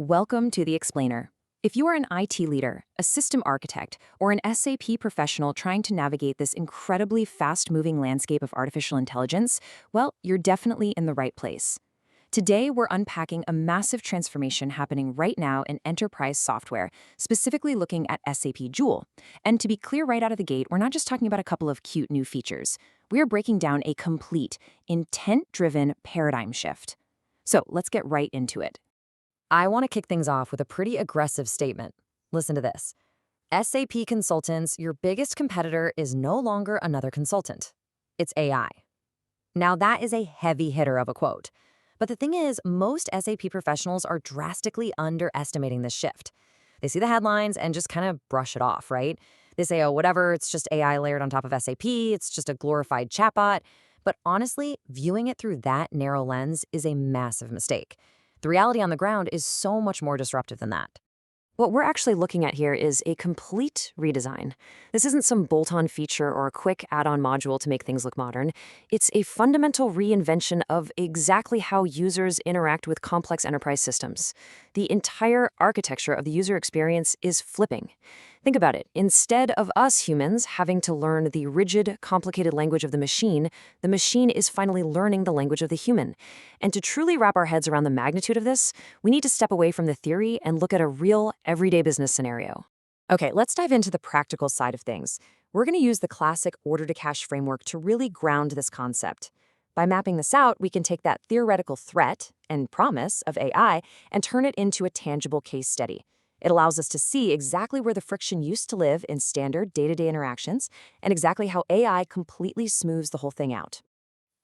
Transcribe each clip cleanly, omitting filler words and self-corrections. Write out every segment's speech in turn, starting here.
Welcome to The Explainer. If you are an IT leader, a system architect, or an SAP professional trying to navigate this incredibly fast-moving landscape of artificial intelligence, well, you're definitely in the right place. Today, we're unpacking a massive transformation happening right now in enterprise software, specifically looking at SAP Joule. And to be clear right out of the gate, we're not just talking about a couple of cute new features. We are breaking down a complete, intent-driven paradigm shift. So let's get right into it. I want to kick things off with a pretty aggressive statement. Listen to this. SAP consultants, your biggest competitor is no longer another consultant. It's AI. Now, that is a heavy hitter of a quote. But the thing is, most SAP professionals are drastically underestimating this shift. They see the headlines and just kind of brush it off, right? They say, oh, whatever, it's just AI layered on top of SAP, it's just a glorified chatbot. But honestly, viewing it through that narrow lens is a massive mistake. The reality on the ground is so much more disruptive than that. What we're actually looking at here is a complete redesign. This isn't some bolt-on feature or a quick add-on module to make things look modern. It's a fundamental reinvention of exactly how users interact with complex enterprise systems. The entire architecture of the user experience is flipping. Think about it. Instead of us humans having to learn the rigid, complicated language of the machine is finally learning the language of the human. And to truly wrap our heads around the magnitude of this, we need to step away from the theory and look at a real, everyday business scenario. Okay, let's dive into the practical side of things. We're going to use the classic order-to-cash framework to really ground this concept. By mapping this out, we can take that theoretical threat and promise of AI and turn it into a tangible case study. It allows us to see exactly where the friction used to live in standard day-to-day interactions and exactly how AI completely smooths the whole thing out.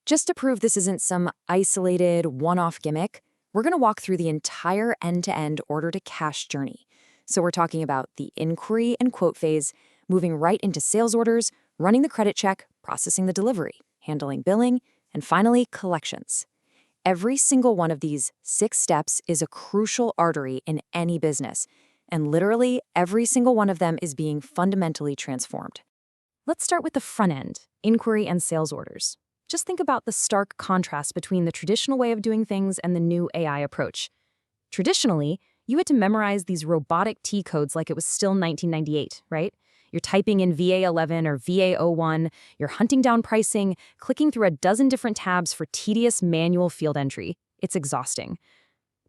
Just to prove this isn't some isolated, one-off gimmick, we're going to walk through the entire end-to-end order-to-cash journey. So we're talking about the inquiry and quote phase, moving right into sales orders, running the credit check, processing the delivery, handling billing, and finally, collections. Every single one of these 6 steps is a crucial artery in any business, and literally every single one of them is being fundamentally transformed. Let's start with the front end, inquiry and sales orders. Just think about the stark contrast between the traditional way of doing things and the new AI approach. Traditionally, you had to memorize these robotic T codes like it was still 1998, right? You're typing in VA11 or VA01, you're hunting down pricing, clicking through a dozen different tabs for tedious manual field entry. It's exhausting.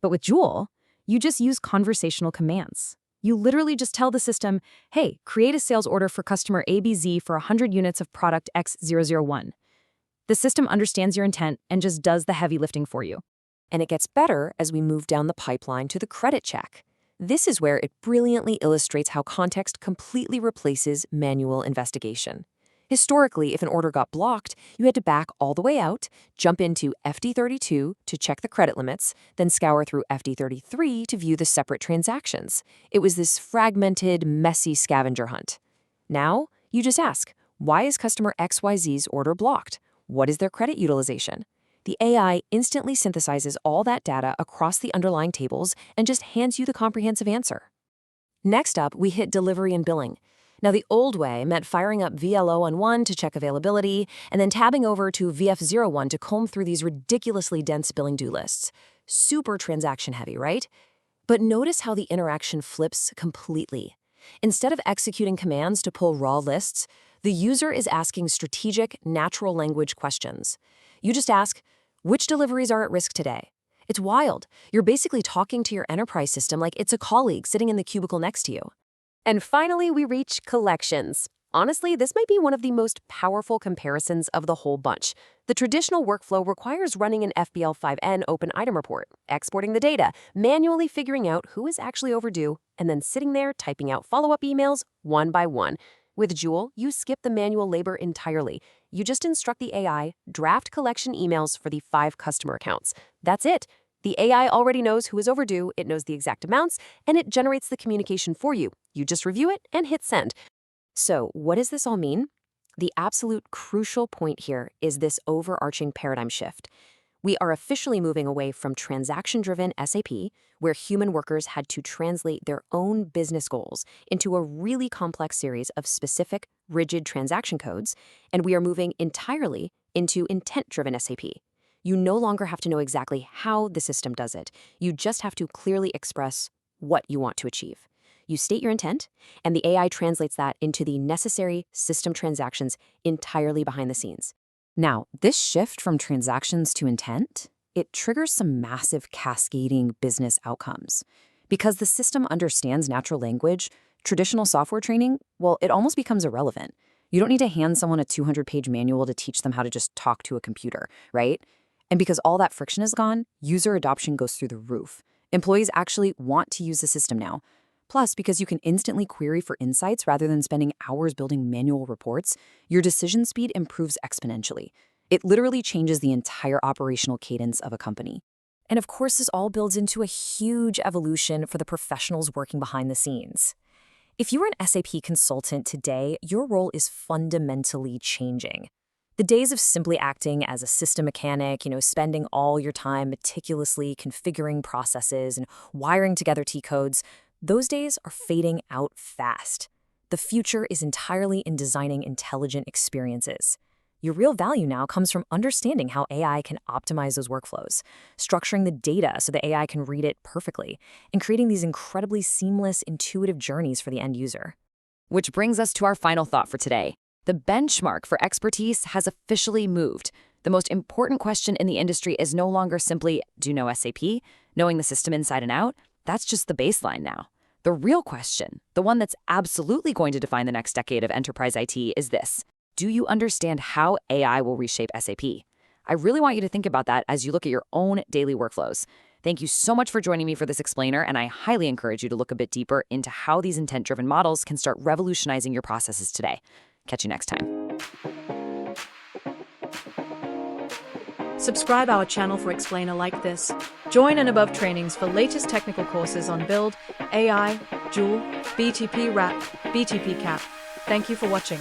But with Joule, you just use conversational commands. You literally just tell the system, hey, create a sales order for customer ABZ for 100 units of product X001. The system understands your intent and just does the heavy lifting for you. And it gets better as we move down the pipeline to the credit check. This is where it brilliantly illustrates how context completely replaces manual investigation. Historically, if an order got blocked, you had to back all the way out, jump into FD32 to check the credit limits, then scour through FD33 to view the separate transactions. It was this fragmented, messy scavenger hunt. Now, you just ask, why is customer XYZ's order blocked? What is their credit utilization? The AI instantly synthesizes all that data across the underlying tables and just hands you the comprehensive answer. Next up, we hit delivery and billing. Now, the old way meant firing up VL011 to check availability and then tabbing over to VF01 to comb through these ridiculously dense billing due lists. Super transaction heavy, right? But notice how the interaction flips completely. Instead of executing commands to pull raw lists, the user is asking strategic, natural language questions. You just ask, which deliveries are at risk today? It's wild. You're basically talking to your enterprise system like it's a colleague sitting in the cubicle next to you. And finally, we reach collections. Honestly, this might be one of the most powerful comparisons of the whole bunch. The traditional workflow requires running an FBL5N open item report, exporting the data, manually figuring out who is actually overdue, and then sitting there typing out follow-up emails one by one. With Joule, you skip the manual labor entirely. You just instruct the AI, draft collection emails for the 5 customer accounts. That's it. The AI already knows who is overdue, it knows the exact amounts, and it generates the communication for you. You just review it and hit send. So, what does this all mean? The absolute crucial point here is this overarching paradigm shift. We are officially moving away from transaction-driven SAP, where human workers had to translate their own business goals into a really complex series of specific, rigid transaction codes, and we are moving entirely into intent-driven SAP. You no longer have to know exactly how the system does it. You just have to clearly express what you want to achieve. You state your intent, and the AI translates that into the necessary system transactions entirely behind the scenes. Now, this shift from transactions to intent, it triggers some massive cascading business outcomes. Because the system understands natural language, traditional software training, well, it almost becomes irrelevant. You don't need to hand someone a 200-page manual to teach them how to just talk to a computer, right? And because all that friction is gone, user adoption goes through the roof. Employees actually want to use the system now. Plus, because you can instantly query for insights rather than spending hours building manual reports, your decision speed improves exponentially. It literally changes the entire operational cadence of a company. And of course, this all builds into a huge evolution for the professionals working behind the scenes. If you are an SAP consultant today, your role is fundamentally changing. The days of simply acting as a system mechanic, spending all your time meticulously configuring processes and wiring together T-codes, those days are fading out fast. The future is entirely in designing intelligent experiences. Your real value now comes from understanding how AI can optimize those workflows, structuring the data so the AI can read it perfectly, and creating these incredibly seamless, intuitive journeys for the end user. Which brings us to our final thought for today. The benchmark for expertise has officially moved. The most important question in the industry is no longer simply, do you know SAP? Knowing the system inside and out? That's just the baseline now. The real question, the one that's absolutely going to define the next decade of enterprise IT, is this. Do you understand how AI will reshape SAP? I really want you to think about that as you look at your own daily workflows. Thank you so much for joining me for this explainer, and I highly encourage you to look a bit deeper into how these intent-driven models can start revolutionizing your processes today. Catch you next time. Subscribe our channel for explainer like this. Join Anubhav trainings for latest technical courses on Build, AI, Joule, BTP Wrap, BTP Cap. Thank you for watching.